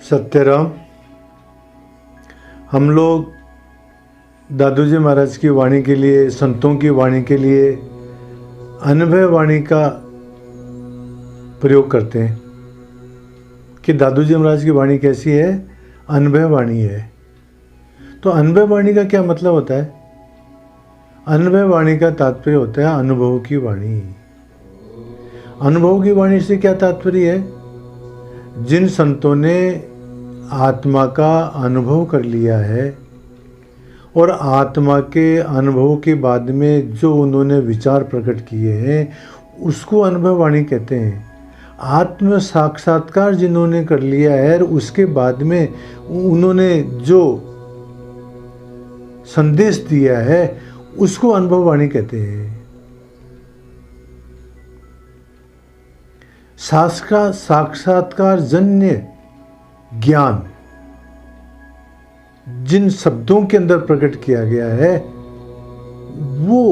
सत्यराम। हम लोग दादू जी महाराज की वाणी के लिए, संतों की वाणी के लिए अनुभव वाणी का प्रयोग करते हैं कि दादू जी महाराज की वाणी कैसी है, अनुभव वाणी है। तो अनुभव वाणी का क्या मतलब होता है? अनुभव वाणी का तात्पर्य होता है अनुभव की वाणी। अनुभव की वाणी से क्या तात्पर्य है? जिन संतों ने आत्मा का अनुभव कर लिया है और आत्मा के अनुभव के बाद में जो उन्होंने विचार प्रकट किए हैं उसको अनुभव वाणी कहते हैं। आत्म साक्षात्कार जिन्होंने कर लिया है और उसके बाद में उन्होंने जो संदेश दिया है उसको अनुभव वाणी कहते हैं। साक्षात्कार जन्य ज्ञान जिन शब्दों के अंदर प्रकट किया गया है वो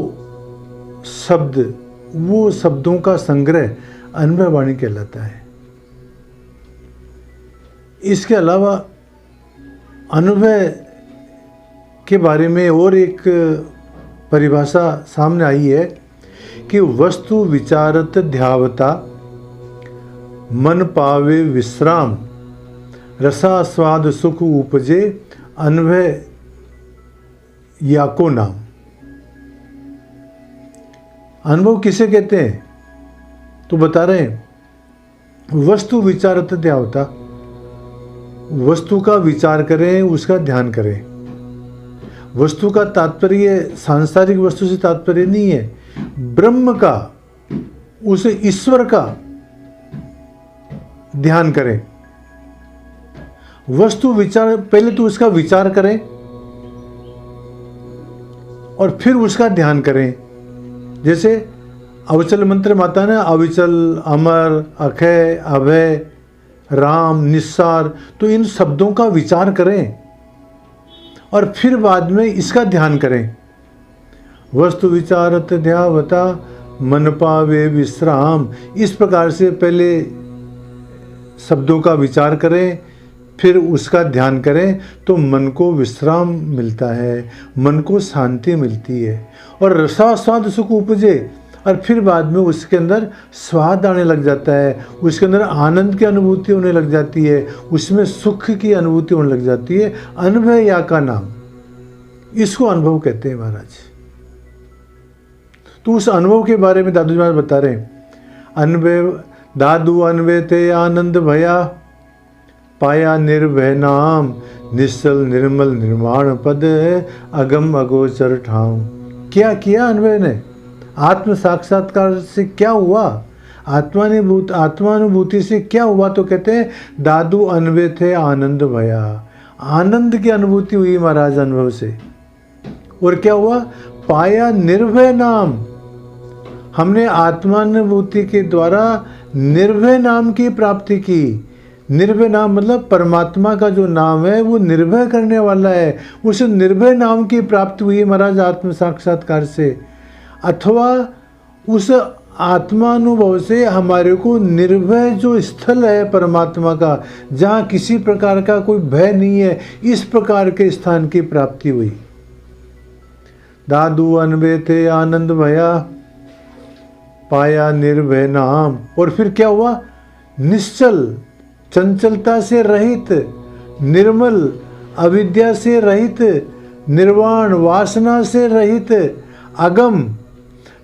शब्दों का संग्रह अनुभव वाणी कहलाता है। इसके अलावा अनुभव के बारे में और एक परिभाषा सामने आई है कि वस्तु विचारत ध्यावता मन पावे विश्राम रसास्वाद सुख उपजे अनुभव याको नाम। अनुभव किसे कहते हैं? तो बता रहे हैं वस्तु विचारत ध्यावता, वस्तु का विचार करें, उसका ध्यान करें। वस्तु का तात्पर्य सांसारिक वस्तु से तात्पर्य नहीं है, ब्रह्म का, उस ईश्वर का ध्यान करें। वस्तु विचार, पहले तो उसका विचार करें और फिर उसका ध्यान करें। जैसे अविचल मंत्र माता ने अविचल, अमर, अक्षय, अभय, राम, निस्सार, तो इन शब्दों का विचार करें और फिर बाद में इसका ध्यान करें। वस्तु विचारत ध्यावता मन पावे विश्राम, इस प्रकार से पहले शब्दों का विचार करें फिर उसका ध्यान करें तो मन को विश्राम मिलता है, मन को शांति मिलती है और रसास्वाद सुख उपजे, और फिर बाद में उसके अंदर स्वाद आने लग जाता है, उसके अंदर आनंद की अनुभूति होने लग जाती है, उसमें सुख की अनुभूति होने लग जाती है। अनुभव या का नाम, इसको अनुभव कहते हैं महाराज। तो उस अनुभव के बारे में दादू जी महाराज बता रहे हैं। अनुभव दादू अनुभव थे आनंद भया पाया निर्भय नाम निश्चल निर्मल निर्माण पद अगम अगोचर ठाम। क्या किया अनुभव ने? आत्म साक्षात्कार से क्या हुआ? आत्मानुभूति से क्या हुआ? तो कहते हैं दादू अनुभव थे आनंद भया, आनंद की अनुभूति हुई महाराज अनुभव से। और क्या हुआ? पाया निर्भय नाम, हमने आत्मानुभूति के द्वारा निर्भय नाम की प्राप्ति की। निर्भय नाम मतलब परमात्मा का जो नाम है वो निर्भय करने वाला है, उस निर्भय नाम की प्राप्ति हुई महाराज आत्म साक्षात्कार से। अथवा उस आत्मानुभव से हमारे को निर्भय जो स्थल है परमात्मा का, जहाँ किसी प्रकार का कोई भय नहीं है, इस प्रकार के स्थान की प्राप्ति हुई। दादू अनुभव थे आनंद भया पाया निर्भय नाम। और फिर क्या हुआ? निश्चल, चंचलता से रहित, निर्मल, अविद्या से रहित, निर्वाण, वासना से रहित, अगम,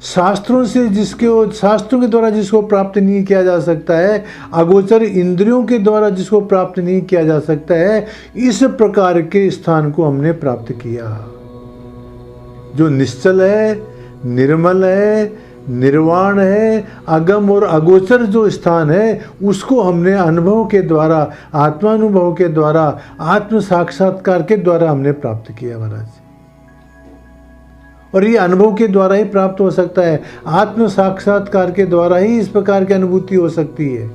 शास्त्रों के द्वारा जिसको प्राप्त नहीं किया जा सकता है, अगोचर इंद्रियों के द्वारा जिसको प्राप्त नहीं किया जा सकता है, इस प्रकार के स्थान को हमने प्राप्त किया। जो निश्चल है, निर्मल है, निर्वाण है, अगम और अगोचर जो स्थान है उसको हमने अनुभव के द्वारा, आत्मानुभव के द्वारा, आत्म साक्षात्कार के द्वारा हमने प्राप्त किया महाराज। और ये अनुभव के द्वारा ही प्राप्त हो सकता है, आत्म साक्षात्कार के द्वारा ही इस प्रकार की अनुभूति हो सकती है।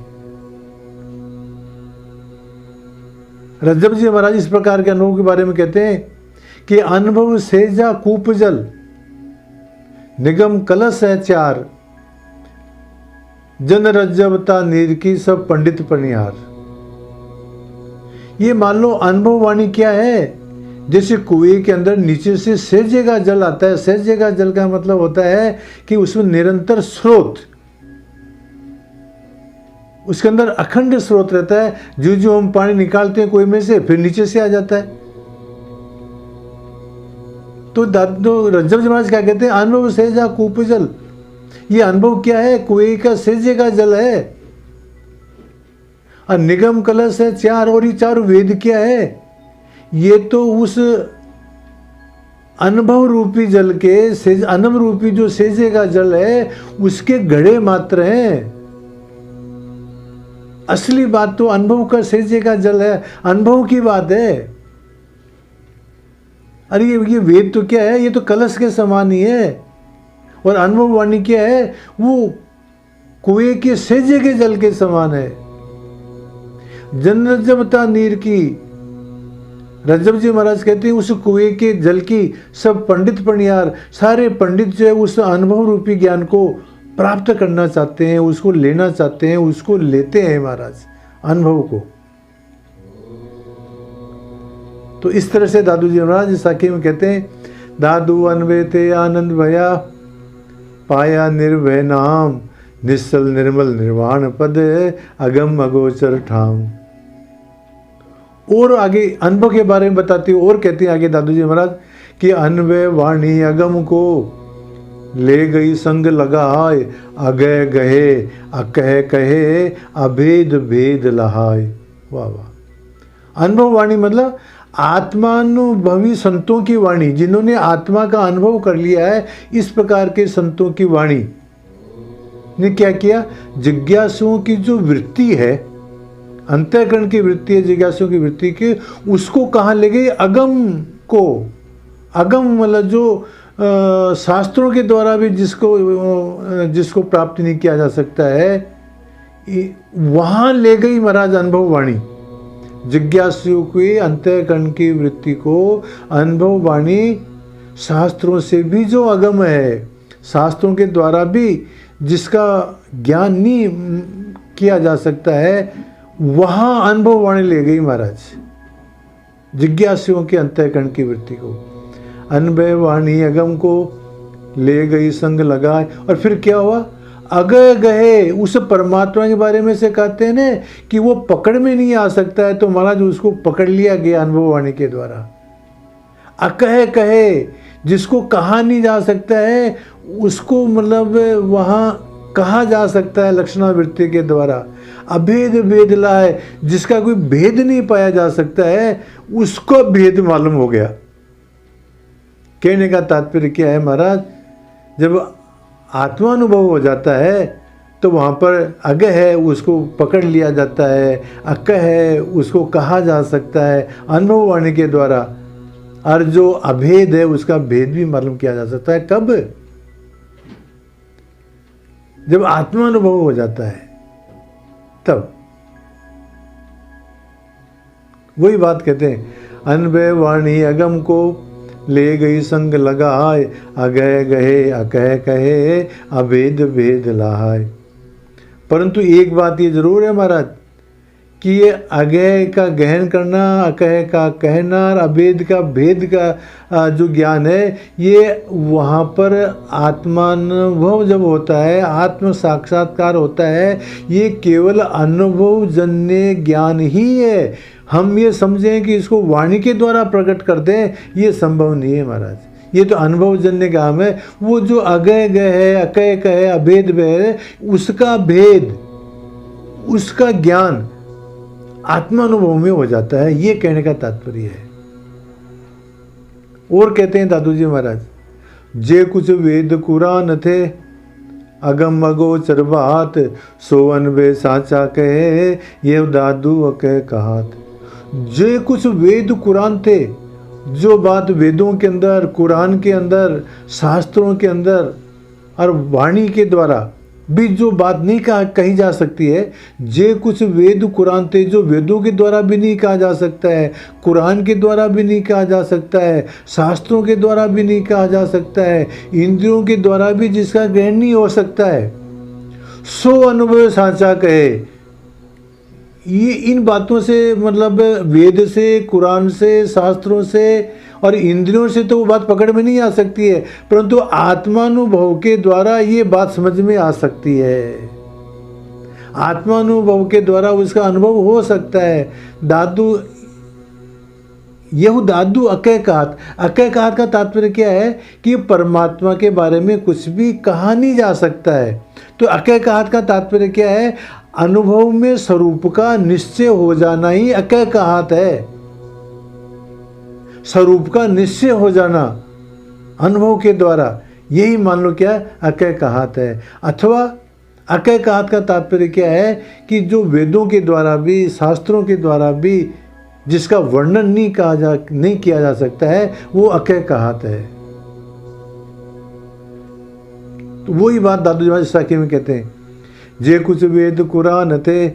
रज्जब जी महाराज इस प्रकार के अनुभव के बारे में कहते हैं कि अनुभव सेजा कूप जल निगम कलश है चार, जन रज्जबता नीर की सब पंडित पनिहार। ये मान लो अनुभव वाणी क्या है? जैसे कुएं के अंदर नीचे से सहजे का जल आता है। सहजे का जल का मतलब होता है कि उसमें निरंतर स्रोत, उसके अंदर अखंड स्रोत रहता है। जो जो हम पानी निकालते हैं कुएं में से, फिर नीचे से आ जाता है। तो रज्जब जी महाराज क्या कहते हैं? अनुभव सहजा कूप जल। ये अनुभव क्या है? कुएं का सहजे का जल है। और निगम कलश है चार, और ये चार वेद क्या है? ये तो उस अनुभव रूपी जल के, अनुभव रूपी जो सेजे का जल है, उसके घड़े मात्र हैं। असली बात तो अनुभव का सेजे का जल है, अनुभव की बात है। अरे ये वेद तो क्या है? ये तो कलश के समान ही है। और अनुभव वाणी क्या है? वो कुएं के सेजे के जल के समान है। जन रज्जबता नीर की, रज्जब जी महाराज कहते हैं उस कुएं के जल की सब पंडित पणियार, सारे पंडित जो है उस अनुभव रूपी ज्ञान को प्राप्त करना चाहते हैं, उसको लेना चाहते हैं, उसको लेते हैं महाराज, अनुभव को। तो इस तरह से दादू जी महाराज साखी में कहते हैं, दादू अनवे ते आनंद भया, पाया निर्भय नाम, निश्चल निर्मल निर्वाण पद, अगम अगोचर ठाम। और आगे अनुभव के बारे में बताती हूँ। और कहती है आगे दादू जी महाराज कि अनवय वाणी अगम को ले गई संग लगाए, अगय गहे अकह कहे, अभेद भेद लहाय। वाह वाह। अनुभव वाणी मतलब आत्मानुभवी संतों की वाणी, जिन्होंने आत्मा का अनुभव कर लिया है। इस प्रकार के संतों की वाणी ने क्या किया? जिज्ञासुओं की जो वृत्ति है, अंतःकरण की वृत्ति है, जिज्ञासुओं की वृत्ति की, उसको कहाँ ले गई? अगम को। अगम मतलब जो शास्त्रों के द्वारा भी जिसको प्राप्त नहीं किया जा सकता है, वहाँ ले गई महाराज अनुभव वाणी। जिज्ञासुओं की अंतःकरण की वृत्ति को अनुभव वाणी शास्त्रों से भी जो अगम है, शास्त्रों के द्वारा भी जिसका ज्ञान नहीं किया जा सकता है, वहाँ अनुभव वाणी ले गई महाराज जिज्ञासुओं के अंतःकरण की वृत्ति को। अनुभव वाणी अगम को ले गई संग लगाए। और फिर क्या हुआ? अगय गहे, उस परमात्मा के बारे में से कहते हैं ना कि वो पकड़ में नहीं आ सकता है, तो महाराज उसको पकड़ लिया गया अनुभव वाणी के द्वारा। अकह कहे, जिसको कहा नहीं जा सकता है, उसको मतलब वहाँ कहा जा सकता है लक्षणावृत्ति के द्वारा। अभेद भेद लाए, जिसका कोई भेद नहीं पाया जा सकता है, उसको भेद मालूम हो गया। कहने का तात्पर्य क्या है महाराज? जब आत्मानुभव हो जाता है तो वहाँ पर अग है, उसको पकड़ लिया जाता है, अक है, उसको कहा जा सकता है अनुभव वाणी के द्वारा। और जो अभेद है, उसका भेद भी मालूम किया जा सकता है। कब? जब आत्मानुभव हो जाता है तब। वही बात कहते हैं, अनवय वाणी अगम को ले गई संग लगाए, अगय गहे अकह कहे, अभेद भेद लहाय। परंतु एक बात ये जरूर है महाराज कि ये अगय का गहन करना, अकह का कहना, अभेद का भेद का जो ज्ञान है, ये वहाँ पर आत्मानुभव जब होता है, आत्म साक्षात्कार होता है, ये केवल अनुभवजन्य ज्ञान ही है। हम ये समझें कि इसको वाणी के द्वारा प्रकट कर दें, ये संभव नहीं है महाराज। ये तो अनुभवजन्य काम है। वो जो अगय गय है, अकय कहे, अभेद है, उसका भेद, उसका ज्ञान आत्मानुभव में हो जाता है। ये कहने का तात्पर्य है। और कहते हैं दादू जी महाराज, जे कुछ वेद कुरान थे, अगम अगोचर बात, सो अनबे साचा कहे, ये दादू अकह कहात। जे कुछ वेद कुरान थे, जो बात वेदों के अंदर, कुरान के अंदर, शास्त्रों के अंदर और वाणी के द्वारा भी जो बात नहीं कही जा सकती है, जे कुछ वेद कुरान थे, जो वेदों के द्वारा भी नहीं कहा जा सकता है, कुरान के द्वारा भी नहीं कहा जा सकता है, शास्त्रों के द्वारा भी नहीं कहा जा सकता है, इंद्रियों के द्वारा भी जिसका ग्रहण नहीं हो सकता है, सो अनुभव साचा कहे, ये इन बातों से मतलब वेद से, कुरान से, शास्त्रों से और इंद्रियों से तो वो बात पकड़ में नहीं आ सकती है, परंतु आत्मानुभव के द्वारा ये बात समझ में आ सकती है। आत्मानुभव के द्वारा उसका अनुभव हो सकता है। दादू यहू दादू अकैकात, अकैकात का तात्पर्य क्या है कि परमात्मा के बारे में कुछ भी कहा नहीं जा सकता है। तो अकैकात का तात्पर्य क्या है? अनुभव में स्वरूप का निश्चय हो जाना ही अकैकात है। स्वरूप का निश्चय हो जाना अनुभव के द्वारा, यही मान लो क्या अकैकात है। अथवा अकैकात का तात्पर्य क्या है कि जो वेदों के द्वारा भी, शास्त्रों के द्वारा भी जिसका वर्णन नहीं किया जा सकता है, वो अकैकात है। तो वही बात दादू जी महाराज साखी में कहते हैं, जे कुछ वेद कुरान थे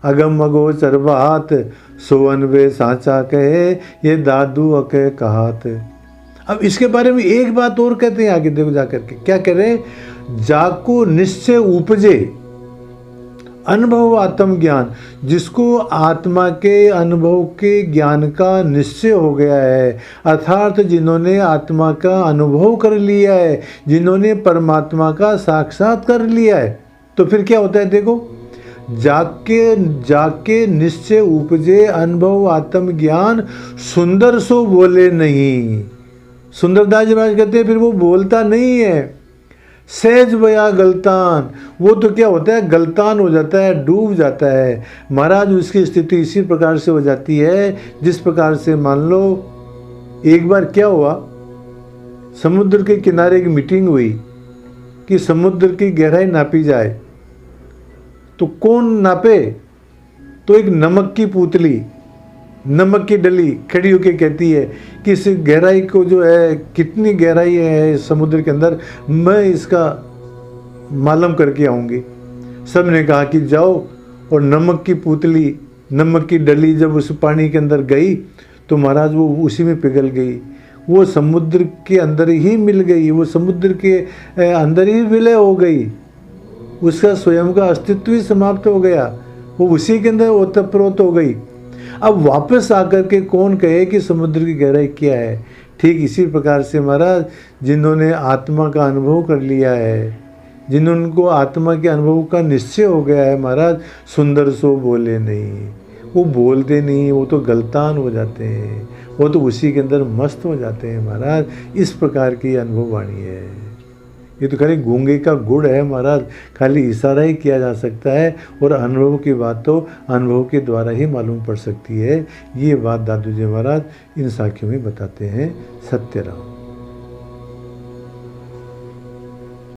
अगम अगोचर बात, सोवन वे सांचा कहे ये दादू अकैकात। अब इसके बारे में एक बात और कहते हैं आगे, देखो जाकर के क्या कह रहे हैं, जाको निश्चय उपजे अनुभव आत्म ज्ञान, जिसको आत्मा के अनुभव के ज्ञान का निश्चय हो गया है, अर्थात जिन्होंने आत्मा का अनुभव कर लिया है, जिन्होंने परमात्मा का साक्षात कर लिया है, तो फिर क्या होता है देखो, जाके निश्चय उपजे अनुभव आत्म ज्ञान, सुंदर सो बोले नहीं। सुंदरदास जी महाराज कहते हैं फिर वो बोलता नहीं है, सहज बया गलतान, वो तो क्या होता है गलतान हो जाता है, डूब जाता है। महाराज उसकी स्थिति इसी प्रकार से हो जाती है जिस प्रकार से मान लो एक बार क्या हुआ, समुद्र के किनारे एक मीटिंग हुई कि समुद्र की गहराई नापी जाए। तो कौन नापे? तो एक नमक की पुतली, नमक की डली खड़ी होकर कहती है कि इस गहराई को जो है, कितनी गहराई है समुद्र के अंदर, मैं इसका मालूम करके आऊँगी। सब ने कहा कि जाओ, और नमक की पुतली, नमक की डली जब उस पानी के अंदर गई तो महाराज वो उसी में पिघल गई, वो समुद्र के अंदर ही मिल गई, वो समुद्र के अंदर ही विलय हो गई, उसका स्वयं का अस्तित्व ही समाप्त हो गया, वो उसी के अंदर ओतप्रोत हो गई। अब वापस आकर के कौन कहे कि समुद्र की गहराई क्या है? ठीक इसी प्रकार से महाराज जिन्होंने आत्मा का अनुभव कर लिया है, जिन्होंने आत्मा के अनुभव का निश्चय हो गया है, महाराज सुंदर सो बोले नहीं, वो बोलते नहीं, वो तो गलतान हो जाते हैं, वो तो उसी के अंदर मस्त हो जाते हैं महाराज। इस प्रकार की अनुभव वाणी है। ये तो खाली गूंगे का गुड़ है महाराज, खाली इशारा ही किया जा सकता है, और अनुभव की बात तो अनुभव के द्वारा ही मालूम पड़ सकती है। ये बात दादू जी महाराज इन साखियों में बताते हैं। सत्यराम।